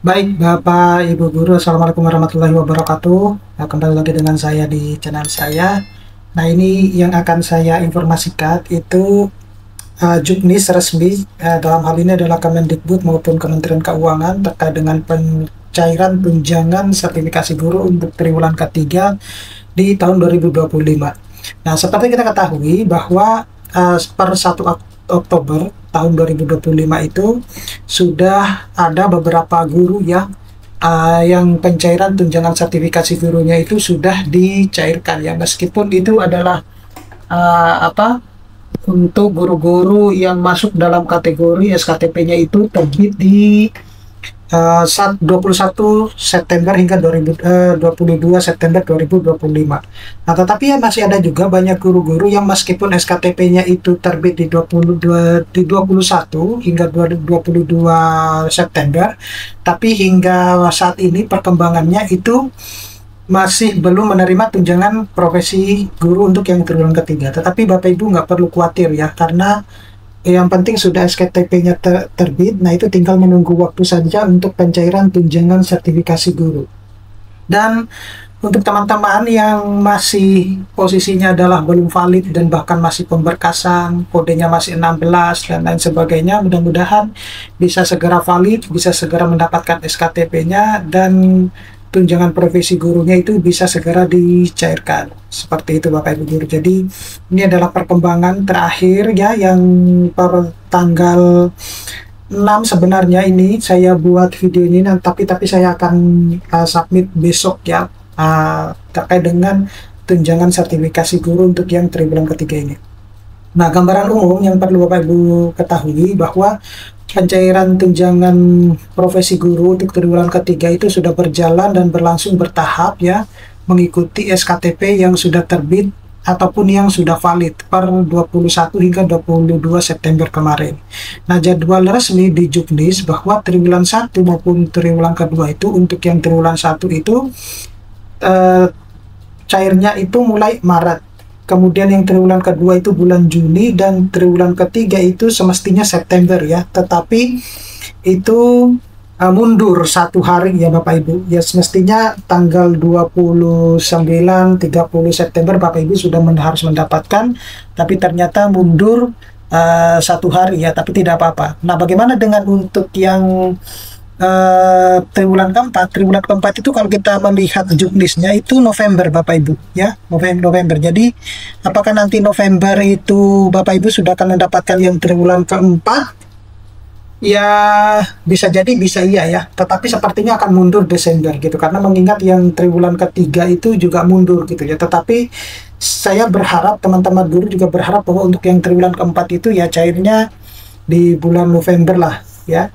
Baik, Bapak, Ibu Guru, Assalamualaikum warahmatullahi wabarakatuh. Nah, kembali lagi dengan saya di channel saya. Nah, ini yang akan saya informasikan itu Juknis resmi, dalam hal ini adalah Kemendikbud maupun Kementerian Keuangan terkait dengan pencairan tunjangan sertifikasi guru untuk triwulan ketiga di tahun 2025. Nah, seperti kita ketahui bahwa per 1 Oktober tahun 2025 itu sudah ada beberapa guru ya, yang pencairan tunjangan sertifikasi gurunya itu sudah dicairkan ya, meskipun itu adalah untuk guru-guru yang masuk dalam kategori SKTP-nya itu terbit di 21 September hingga 22 September 2025. Nah, tetapi ya masih ada juga banyak guru-guru yang meskipun SKTP-nya itu terbit di 21 hingga 22 September, tapi hingga saat ini perkembangannya itu masih belum menerima tunjangan profesi guru untuk yang triwulan ketiga. Tetapi Bapak Ibu nggak perlu khawatir ya, karena yang penting sudah SKTP-nya terbit. Nah, itu tinggal menunggu waktu saja untuk pencairan tunjangan sertifikasi guru. Dan untuk teman-teman yang masih posisinya adalah belum valid dan bahkan masih pemberkasan, kodenya masih 16 dan lain sebagainya, mudah-mudahan bisa segera valid, bisa segera mendapatkan SKTP-nya, dan tunjangan profesi gurunya itu bisa segera dicairkan. Seperti itu Bapak Ibu Guru. Jadi ini adalah perkembangan terakhir ya, yang per tanggal 6 sebenarnya ini saya buat video ini, tapi saya akan submit besok ya, terkait dengan tunjangan sertifikasi guru untuk yang triwulan ketiga ini. Nah, gambaran umum yang perlu Bapak Ibu ketahui bahwa pencairan tunjangan profesi guru untuk triwulan ketiga itu sudah berjalan dan berlangsung bertahap ya, mengikuti SKTP yang sudah terbit ataupun yang sudah valid per 21 hingga 22 September kemarin. Nah, jadwal resmi di Juknis bahwa triwulan 1 maupun triwulan kedua itu, untuk yang triwulan 1 itu cairnya itu mulai Maret. Kemudian yang triwulan kedua itu bulan Juni, dan triwulan ketiga itu semestinya September ya, tetapi itu mundur 1 hari ya Bapak Ibu. Ya, semestinya tanggal 29 30 September Bapak Ibu sudah harus mendapatkan, tapi ternyata mundur 1 hari ya, tapi tidak apa-apa. Nah, bagaimana dengan untuk yang triwulan keempat? Triwulan keempat itu kalau kita melihat juknisnya itu November Bapak Ibu ya, November. Jadi apakah nanti November itu Bapak Ibu sudah akan mendapatkan yang triwulan keempat? Ya, bisa jadi, bisa iya ya, tetapi sepertinya akan mundur Desember gitu, karena mengingat yang triwulan ketiga itu juga mundur gitu ya. Tetapi saya berharap, teman-teman guru juga berharap bahwa untuk yang triwulan keempat itu ya cairnya di bulan November lah ya.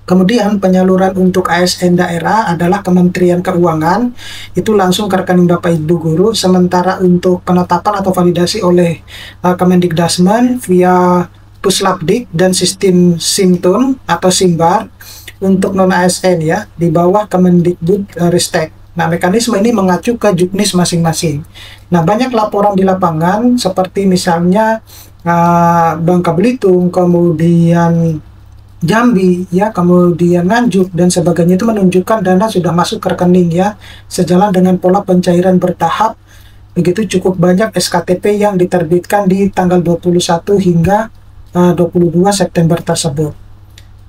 Kemudian penyaluran untuk ASN daerah adalah Kementerian Keuangan, itu langsung ke rekening Bapak Ibu Guru. Sementara untuk penetapan atau validasi oleh Kemendikdasmen via Puslapdik dan sistem Simtun atau Simbar untuk non ASN ya, di bawah Kemendikbud Ristek. Nah, mekanisme ini mengacu ke Juknis masing-masing. Nah, banyak laporan di lapangan seperti misalnya Bangka Belitung, kemudian Jambi ya, kemudian Nganjuk dan sebagainya, itu menunjukkan dana sudah masuk ke rekening ya, sejalan dengan pola pencairan bertahap. Begitu cukup banyak SKTP yang diterbitkan di tanggal 21 hingga 22 September tersebut.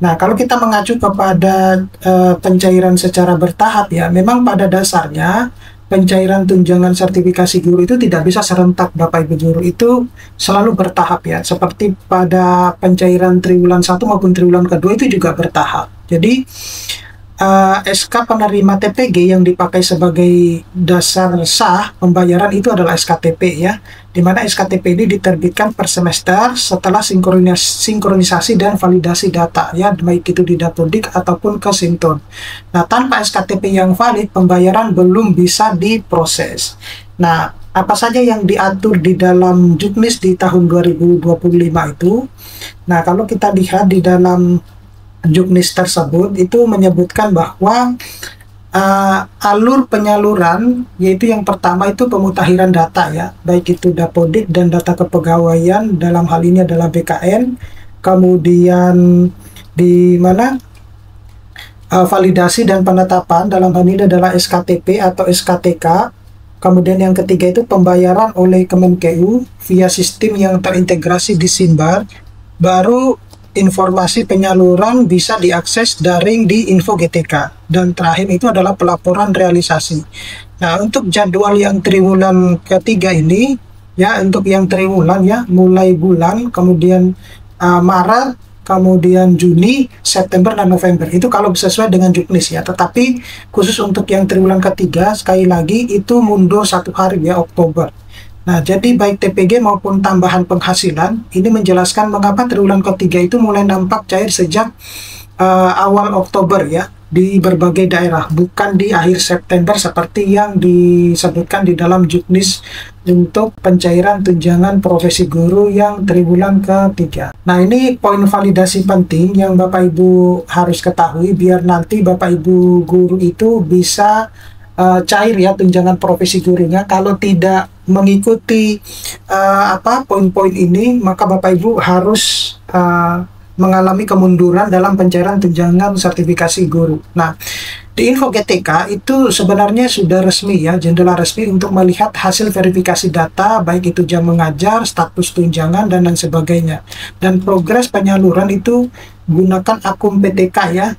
Nah, kalau kita mengacu kepada pencairan secara bertahap ya, memang pada dasarnya pencairan tunjangan sertifikasi guru itu tidak bisa serentak Bapak Ibu Guru, itu selalu bertahap ya. Seperti pada pencairan triwulan 1 maupun triwulan kedua itu juga bertahap. Jadi SK penerima TPG yang dipakai sebagai dasar sah pembayaran itu adalah SKTP ya, dimana SKTP ini diterbitkan per semester setelah sinkronisasi dan validasi data ya, baik itu di Dapodik ataupun ke Simton. Nah, tanpa SKTP yang valid pembayaran belum bisa diproses. Nah, apa saja yang diatur di dalam Juknis di tahun 2025 itu? Nah, kalau kita lihat di dalam Juknis tersebut itu menyebutkan bahwa alur penyaluran, yaitu yang pertama itu pemutakhiran data ya, baik itu Dapodik dan data kepegawaian, dalam hal ini adalah BKN. Kemudian di mana validasi dan penetapan, dalam hal ini adalah SKTP atau SKTK. Kemudian yang ketiga itu pembayaran oleh Kemenkeu via sistem yang terintegrasi di Simbar. Baru informasi penyaluran bisa diakses daring di Info GTK. Dan terakhir itu adalah pelaporan realisasi. Nah, untuk jadwal yang triwulan ketiga ini, ya untuk yang triwulan ya, mulai bulan, kemudian Maret, kemudian Juni, September, dan November. Itu kalau sesuai dengan juknis ya. Tetapi khusus untuk yang triwulan ketiga, sekali lagi itu mundur 1 hari ya, Oktober. Nah, jadi baik TPG maupun tambahan penghasilan, ini menjelaskan mengapa triwulan ketiga itu mulai nampak cair sejak awal Oktober ya, di berbagai daerah, bukan di akhir September seperti yang disebutkan di dalam juknis untuk pencairan tunjangan profesi guru yang triwulan ketiga. Nah, ini poin validasi penting yang Bapak Ibu harus ketahui biar nanti Bapak Ibu guru itu bisa cair ya tunjangan profesi gurunya. Kalau tidak mengikuti poin-poin ini, maka Bapak Ibu harus mengalami kemunduran dalam pencairan tunjangan sertifikasi guru. Nah, di Info GTK itu sebenarnya sudah resmi ya, jendela resmi untuk melihat hasil verifikasi data, baik itu jam mengajar, status tunjangan, dan lain sebagainya. Dan progres penyaluran itu gunakan akun PTK ya,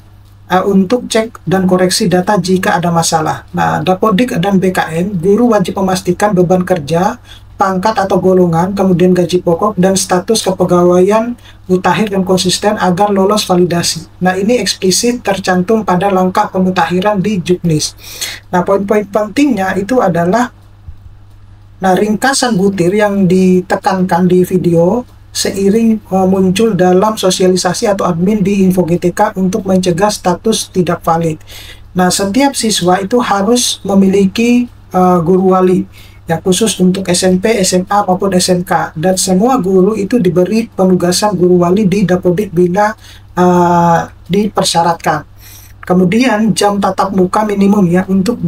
untuk cek dan koreksi data jika ada masalah. Nah, Dapodik dan BKN, guru wajib memastikan beban kerja, pangkat atau golongan, kemudian gaji pokok, dan status kepegawaian mutakhir dan konsisten agar lolos validasi. Nah, ini eksplisit tercantum pada langkah pemutakhiran di juknis. Nah, poin-poin pentingnya itu adalah ringkasan butir yang ditekankan di video seiring muncul dalam sosialisasi atau admin di Info GTK untuk mencegah status tidak valid. Nah, setiap siswa itu harus memiliki guru wali ya, khusus untuk SMP, SMA maupun SMK, dan semua guru itu diberi penugasan guru wali di Dapodik bila dipersyaratkan. Kemudian jam tatap muka minimum ya untuk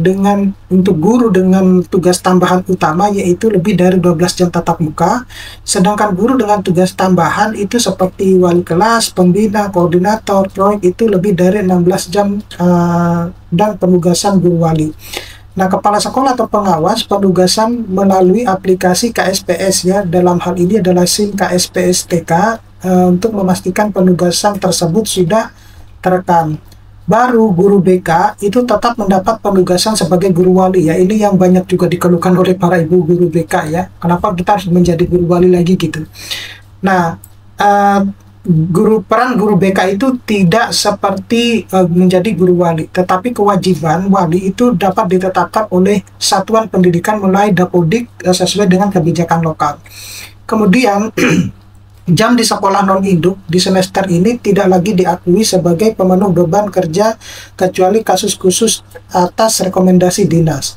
guru dengan tugas tambahan utama yaitu lebih dari 12 jam tatap muka. Sedangkan guru dengan tugas tambahan itu seperti wali kelas, pembina, koordinator, proyek itu lebih dari 16 jam dan penugasan guru wali. Nah, kepala sekolah atau pengawas penugasan melalui aplikasi KSPS ya, dalam hal ini adalah SIM KSPS TK untuk memastikan penugasan tersebut sudah terekam. Baru guru BK itu tetap mendapat penugasan sebagai guru wali ya. Ini yang banyak juga dikeluhkan oleh para ibu guru BK ya. Kenapa kita harus menjadi guru wali lagi gitu. Nah, peran guru BK itu tidak seperti menjadi guru wali, tetapi kewajiban wali itu dapat ditetapkan oleh satuan pendidikan mulai Dapodik sesuai dengan kebijakan lokal. Kemudian jam di sekolah non-induk di semester ini tidak lagi diakui sebagai pemenuh beban kerja kecuali kasus khusus atas rekomendasi dinas.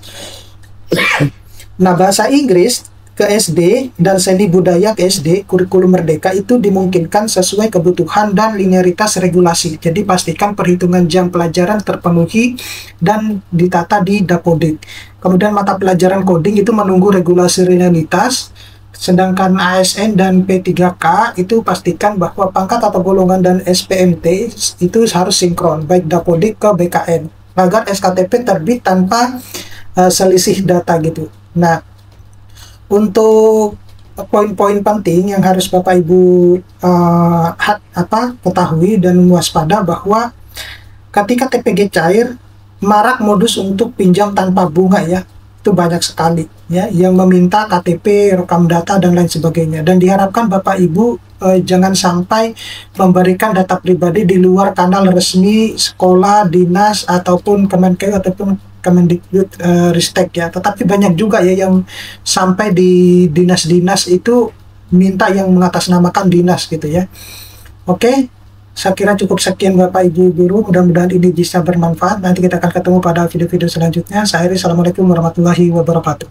Nah, bahasa Inggris ke SD dan seni budaya ke SD, kurikulum merdeka itu dimungkinkan sesuai kebutuhan dan linearitas regulasi. Jadi pastikan perhitungan jam pelajaran terpenuhi dan ditata di Dapodik. Kemudian mata pelajaran coding itu menunggu regulasi linearitas. Sedangkan ASN dan P3K itu pastikan bahwa pangkat atau golongan dan SPMT itu harus sinkron, baik Dapodik ke BKN, agar SKTP terbit tanpa selisih data gitu. Nah, untuk poin-poin penting yang harus Bapak Ibu ketahui dan waspada bahwa ketika TPG cair, marak modus untuk pinjam tanpa bunga ya. Itu banyak sekali ya yang meminta KTP, rekam data, dan lain sebagainya. Dan diharapkan Bapak Ibu jangan sampai memberikan data pribadi di luar kanal resmi sekolah, dinas, ataupun Kemenkeu ataupun Kemendikbud Ristek ya. Tetapi banyak juga ya yang sampai di dinas-dinas itu minta yang mengatasnamakan dinas gitu ya. Oke, saya kira cukup sekian Bapak Ibu guru, mudah-mudahan ini bisa bermanfaat. Nanti kita akan ketemu pada video-video selanjutnya. Saya Assalamualaikum warahmatullahi wabarakatuh.